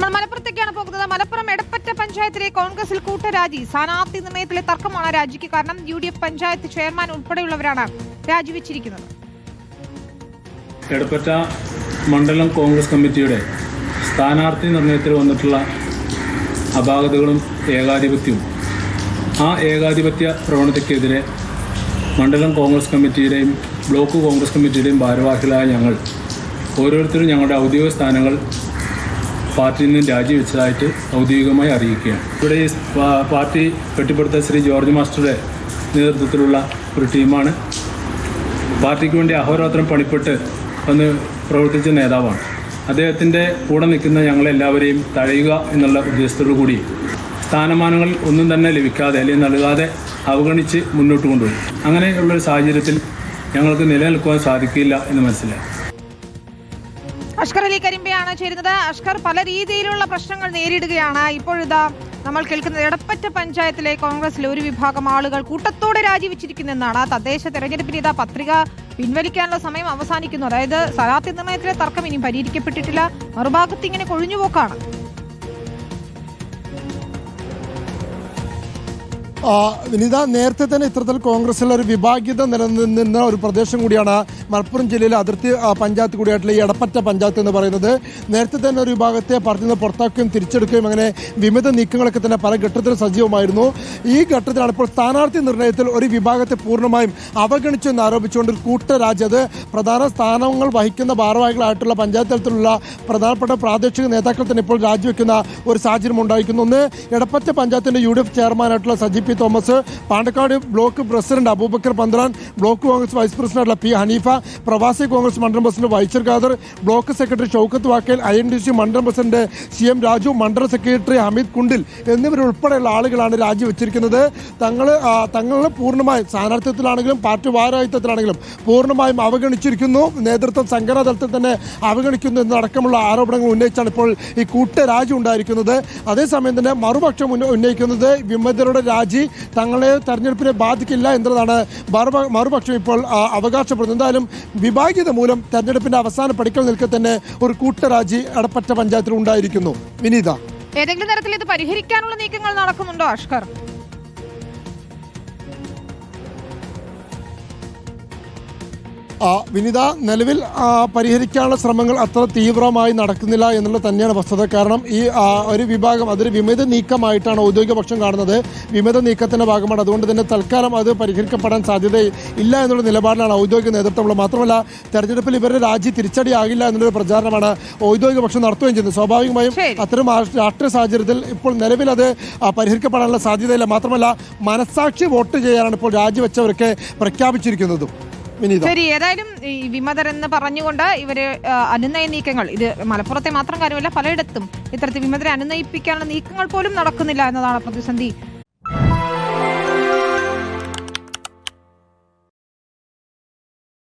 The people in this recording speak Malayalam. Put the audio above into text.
നമ്മൾ മലപ്പുറത്തേക്കാണ് പോകുന്നത്. മലപ്പുറം എടപ്പറ്റ പഞ്ചായത്തിലെ കോൺഗ്രസിൽ കൂട്ടരാജി. സ്ഥാനാർത്ഥി നിർണയത്തിലെ തർക്കമാണ് രാജിക്ക് കാരണം. UDF പഞ്ചായത്ത് ചെയർമാൻ ഉൾപ്പെടെയുള്ളവരാണ് രാജിവെച്ചിരിക്കുന്നത്. എടപ്പറ്റ മണ്ഡലം കോൺഗ്രസ് കമ്മിറ്റിയുടെ സ്ഥാനാർത്ഥി നിർണയത്തിൽ വന്നിട്ടുള്ള അപാകതകളും ഏകാധിപത്യവും, ആ ഏകാധിപത്യ പ്രവണതയ്ക്കെതിരെ മണ്ഡലം കോൺഗ്രസ് കമ്മിറ്റിയുടെയും ബ്ലോക്ക് കോൺഗ്രസ് കമ്മിറ്റിയുടെയും ഭാരവാഹികളായ ഞങ്ങൾ ഓരോരുത്തരും ഞങ്ങളുടെ ഔദ്യോഗിക സ്ഥാനങ്ങൾ പാർട്ടിയിൽ നിന്ന് രാജിവെച്ചതായിട്ട് ഔദ്യോഗികമായി അറിയിക്കുകയാണ്. ഇവിടെ ഈ പാർട്ടി കെട്ടിപ്പടുത്ത ശ്രീ ജോർജ് മാസ്റ്ററുടെ നേതൃത്വത്തിലുള്ള ഒരു ടീമാണ്. പാർട്ടിക്ക് വേണ്ടി അഹോരാത്രം പണിപ്പെട്ട് വന്ന് പ്രവർത്തിച്ച നേതാവാണ്. അദ്ദേഹത്തിൻ്റെ കൂടെ നിൽക്കുന്ന ഞങ്ങളെല്ലാവരെയും തഴയുക എന്നുള്ള ഉദ്ദേശത്തോടു കൂടി സ്ഥാനമാനങ്ങൾ ഒന്നും തന്നെ ലഭിക്കാതെ അല്ലെങ്കിൽ നൽകാതെ അവഗണിച്ച് മുന്നോട്ട് കൊണ്ടുപോയി. അങ്ങനെയുള്ളൊരു സാഹചര്യത്തിൽ ഞങ്ങൾക്ക് നിലനിൽക്കുവാൻ സാധിക്കില്ല എന്ന് മനസ്സിലായി. അഷ്കർ അലി കരിമ്പയാണ് ചേരുന്നത്. അഷ്കർ, പല രീതിയിലുള്ള പ്രശ്നങ്ങൾ നേരിടുകയാണ്. ഇപ്പോഴിതാ നമ്മൾ കേൾക്കുന്നത് എടപ്പറ്റ പഞ്ചായത്തിലെ കോൺഗ്രസിലെ ഒരു വിഭാഗം ആളുകൾ കൂട്ടത്തോടെ രാജിവെച്ചിരിക്കുന്നെന്നാണ്. തദ്ദേശ തെരഞ്ഞെടുപ്പിന് ഇതാ പത്രിക പിൻവലിക്കാനുള്ള സമയം അവസാനിക്കുന്നു. അതായത് സ്ഥാനാർത്ഥി നിർണയത്തിലെ തർക്കം ഇനിയും പരിഹരിക്കപ്പെട്ടിട്ടില്ല. മറുഭാഗത്ത് ഇങ്ങനെ കൊഴിഞ്ഞുപോക്കാണ്. വിനിത, നേരത്തെ തന്നെ ഇത്തരത്തിൽ കോൺഗ്രസിലെ ഒരു വിഭാഗീയത നിലനിന്ന ഒരു പ്രദേശം കൂടിയാണ് മലപ്പുറം ജില്ലയിലെ അതിർത്തി പഞ്ചായത്ത് കൂടിയായിട്ടുള്ള ഈ എടപ്പറ്റ പഞ്ചായത്ത് എന്ന് പറയുന്നത്. നേരത്തെ തന്നെ ഒരു വിഭാഗത്തെ പാർട്ടിയിൽ നിന്ന് പുറത്താക്കുകയും തിരിച്ചെടുക്കുകയും അങ്ങനെ വിവിധ നീക്കങ്ങളൊക്കെ തന്നെ പല ഘട്ടത്തിൽ സജീവമായിരുന്നു. ഈ ഘട്ടത്തിലാണ് ഇപ്പോൾ സ്ഥാനാർത്ഥി നിർണയത്തിൽ ഒരു വിഭാഗത്തെ പൂർണ്ണമായും അവഗണിച്ചു എന്ന് ആരോപിച്ചുകൊണ്ട് ഒരു കൂട്ടരാജി, അത് പ്രധാന സ്ഥാനങ്ങൾ വഹിക്കുന്ന ഭാരവാഹികളായിട്ടുള്ള പഞ്ചായത്ത് തലത്തിലുള്ള പ്രധാനപ്പെട്ട പ്രാദേശിക നേതാക്കൾ തന്നെ ഇപ്പോൾ രാജിവെക്കുന്ന ഒരു സാഹചര്യം ഉണ്ടായിരിക്കുന്നു. ഒന്ന്, എടപ്പറ്റ പഞ്ചായത്തിന്റെ UDF ചെയർമാനായിട്ടുള്ള Saji P Thomas, Pandikkad block president Abubakar Panthalan, block Congress vice president P Hanifa, Pravasi Congress മണ്ഡലം president Vaichar Khader, block secretary Shoukath Vakkel, INDC മണ്ഡലം പ്രസിഡന്റ് CM രാജു, മണ്ഡലം സെക്രട്ടറി ഹമീദ് കുണ്ടിൽ എന്നിവരുൾപ്പെടെയുള്ള ആളുകളാണ് രാജിവെച്ചിരിക്കുന്നത്. തങ്ങൾ പൂർണ്ണമായും സ്ഥാനാർത്ഥിത്വത്തിലാണെങ്കിലും പാർട്ടി ഭാരവാഹിത്വത്തിലാണെങ്കിലും പൂർണ്ണമായും അവഗണിച്ചിരിക്കുന്നു. നേതൃത്വം സംഘടനാ തലത്തിൽ തന്നെ അവഗണിക്കുന്നു എന്നടക്കമുള്ള ആരോപണങ്ങൾ ഉന്നയിച്ചാണ് ഇപ്പോൾ ഈ കൂട്ടരാജി ഉണ്ടായിരിക്കുന്നത്. അതേസമയം തന്നെ മറുപക്ഷം ഉന്നയിക്കുന്നത് വിമതരുടെ രാജി തങ്ങളെ തെരഞ്ഞെടുപ്പിനെ ബാധിക്കില്ല എന്നതാണ് മറുപക്ഷം ഇപ്പോൾ അവകാശപ്പെടുന്നത്. എന്തായാലും വിഭാഗീയത മൂലം തെരഞ്ഞെടുപ്പിന്റെ അവസാന പടിക്കൽ നിൽക്കെ തന്നെ ഒരു കൂട്ടരാജി എടപ്പറ്റ പഞ്ചായത്തിൽ ഉണ്ടായിരിക്കുന്നു. വിനീത, ഏതെങ്കിലും തരത്തിൽ ഇത് പരിഹരിക്കാനുള്ള നീക്കങ്ങൾ നടക്കുന്നുണ്ടോ അഷ്കർ? വിനിത, നിലവിൽ പരിഹരിക്കാനുള്ള ശ്രമങ്ങൾ അത്ര തീവ്രമായി നടക്കുന്നില്ല എന്നുള്ളത് തന്നെയാണ് വസ്തുത. കാരണം ഈ ഒരു വിഭാഗം അതൊരു വിമത നീക്കമായിട്ടാണ് ഔദ്യോഗിക പക്ഷം കാണുന്നത്. വിമത നീക്കത്തിൻ്റെ ഭാഗമാണ്. അതുകൊണ്ട് തന്നെ തൽക്കാലം അത് പരിഹരിക്കപ്പെടാൻ സാധ്യതയില്ല എന്നുള്ള നിലപാടിലാണ് ഔദ്യോഗിക നേതൃത്വമുള്ളത്. മാത്രമല്ല, തെരഞ്ഞെടുപ്പിൽ ഇവരുടെ രാജി തിരിച്ചടിയാകില്ല എന്നുള്ളൊരു പ്രചാരണമാണ് ഔദ്യോഗിക പക്ഷം നടത്തുകയും ചെയ്യുന്നത്. സ്വാഭാവികമായും അത്തരം രാഷ്ട്രീയ സാഹചര്യത്തിൽ ഇപ്പോൾ നിലവിൽ അത് പരിഹരിക്കപ്പെടാനുള്ള സാധ്യതയില്ല. മാത്രമല്ല, മനസ്സാക്ഷി വോട്ട് ചെയ്യാനാണ് ഇപ്പോൾ രാജിവെച്ചവരൊക്കെ പ്രഖ്യാപിച്ചിരിക്കുന്നതും. ശരി, ഏതായാലും ഈ വിമതരെന്ന് പറഞ്ഞുകൊണ്ട് ഇവര് അനുനയ നീക്കങ്ങൾ, ഇത് മലപ്പുറത്തെ മാത്രം കാര്യമല്ല, പലയിടത്തും ഇത്തരത്തിൽ വിമതരെ അനുനയിപ്പിക്കാനുള്ള നീക്കങ്ങൾ പോലും നടക്കുന്നില്ല എന്നതാണ് പ്രതിസന്ധി